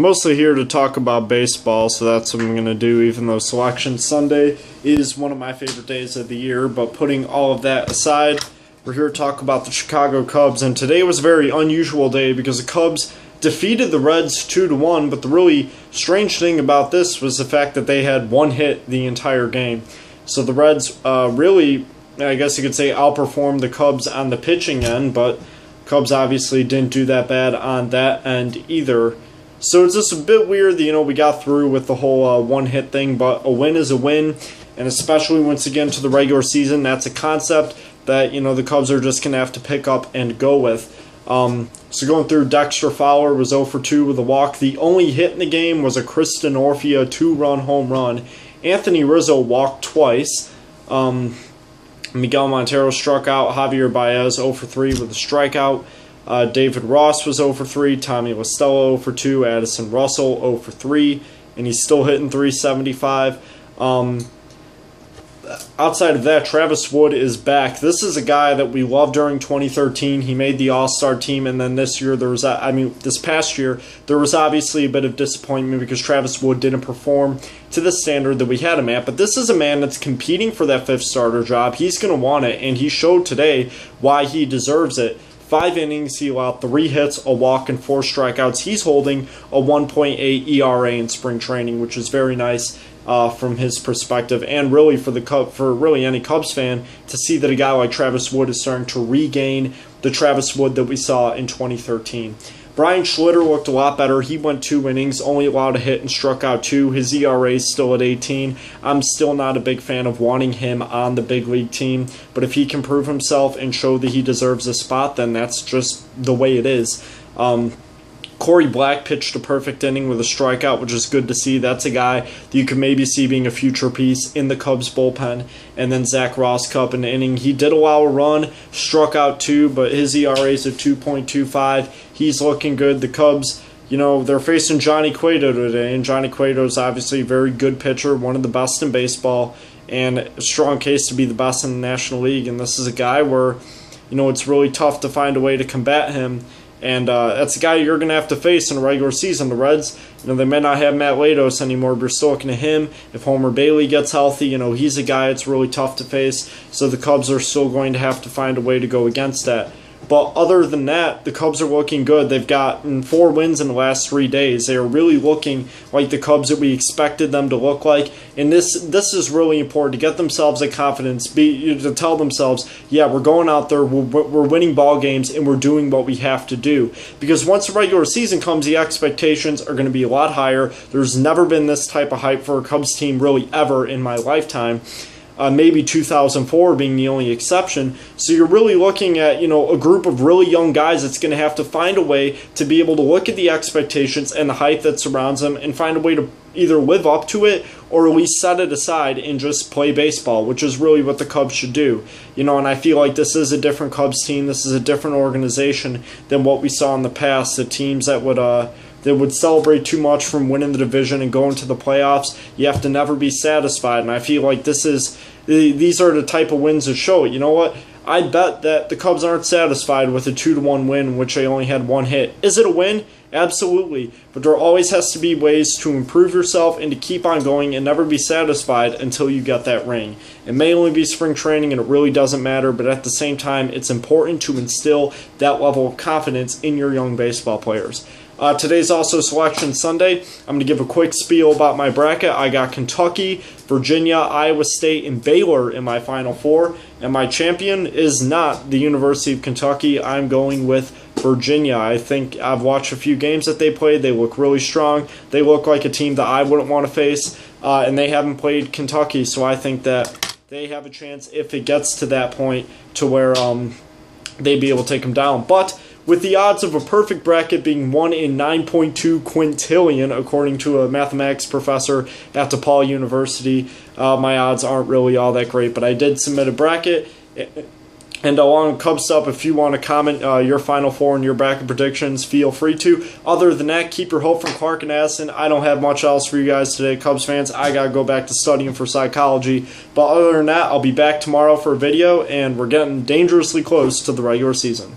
Mostly here to talk about baseball, so that's what I'm going to do, even though Selection Sunday is one of my favorite days of the year. But putting all of that aside, we're here to talk about the Chicago Cubs, and today was a very unusual day because the Cubs defeated the Reds 2-1, but the really strange thing about this was the fact that they had one hit the entire game. So the Reds really, I guess you could say, outperformed the Cubs on the pitching end, but Cubs obviously didn't do that bad on that end either. So it's just a bit weird that, we got through with the whole one-hit thing, but a win is a win, and especially once again to the regular season, that's a concept that, the Cubs are just going to have to pick up and go with. So going through, Dexter Fowler was 0 for 2 with a walk. The only hit in the game was a Kristen Orfia 2-run home run. Anthony Rizzo walked twice. Miguel Montero struck out. Javier Baez 0 for 3 with a strikeout. David Ross was 0 for 3. Tommy La Stella 0 for 2. Addison Russell 0 for 3. And he's still hitting .375. Outside of that, Travis Wood is back. This is a guy that we loved during 2013. He made the All-Star team, and then this year this past year, there was obviously a bit of disappointment because Travis Wood didn't perform to the standard that we had him at. But this is a man that's competing for that fifth starter job. He's going to want it, and he showed today why he deserves it. 5 innings, he allowed 3 hits, a walk, and 4 strikeouts. He's holding a 1.8 ERA in spring training, which is very nice from his perspective, and really for really any Cubs fan to see that a guy like Travis Wood is starting to regain the Travis Wood that we saw in 2013. Brian Schlitter looked a lot better. He went 2 innings, only allowed a hit and struck out 2. His ERA is still at 18. I'm still not a big fan of wanting him on the big league team, but if he can prove himself and show that he deserves a spot, then that's just the way it is. Corey Black pitched a perfect inning with a strikeout, which is good to see. That's a guy that you could maybe see being a future piece in the Cubs bullpen. And then Zach Rosscup in the inning. He did allow a run, struck out 2, but his ERA is at 2.25. He's looking good. The Cubs, they're facing Johnny Cueto today, and Johnny Cueto is obviously a very good pitcher, one of the best in baseball, and a strong case to be the best in the National League. And this is a guy where, it's really tough to find a way to combat him. And that's a guy you're going to have to face in a regular season. The Reds, they may not have Matt Latos anymore, but you're still looking at him. If Homer Bailey gets healthy, he's a guy it's really tough to face. So the Cubs are still going to have to find a way to go against that. But other than that, the Cubs are looking good. They've gotten 4 wins in the last 3 days. They are really looking like the Cubs that we expected them to look like. And this is really important to get themselves a confidence, to tell themselves, yeah, we're going out there, we're winning ball games, and we're doing what we have to do. Because once the regular season comes, the expectations are going to be a lot higher. There's never been this type of hype for a Cubs team really ever in my lifetime. Maybe 2004 being the only exception. So you're really looking at, a group of really young guys that's going to have to find a way to be able to look at the expectations and the hype that surrounds them and find a way to either live up to it or at least set it aside and just play baseball, which is really what the Cubs should do. And I feel like this is a different Cubs team. This is a different organization than what we saw in the past. The teams that would celebrate too much from winning the division and going to the playoffs, you have to never be satisfied. And I feel like these are the type of wins that show it. You know what? I bet that the Cubs aren't satisfied with a 2-1 win in which they only had 1 hit. Is it a win? Absolutely. But there always has to be ways to improve yourself and to keep on going and never be satisfied until you get that ring. It may only be spring training and it really doesn't matter, but at the same time, it's important to instill that level of confidence in your young baseball players. Today's also Selection Sunday. I'm going to give a quick spiel about my bracket. I got Kentucky, Virginia, Iowa State, and Baylor in my Final Four. And my champion is not the University of Kentucky. I'm going with Virginia. I think I've watched a few games that they played. They look really strong. They look like a team that I wouldn't want to face. And they haven't played Kentucky, so I think that they have a chance if it gets to that point to where they'd be able to take them down. But with the odds of a perfect bracket being 1 in 9.2 quintillion, according to a mathematics professor at DePaul University, my odds aren't really all that great. But I did submit a bracket. And along with Cubs stuff, if you want to comment your Final Four and your bracket predictions, feel free to. Other than that, keep your hope from Clark and Addison. I don't have much else for you guys today, Cubs fans. I got to go back to studying for psychology. But other than that, I'll be back tomorrow for a video, and we're getting dangerously close to the regular season.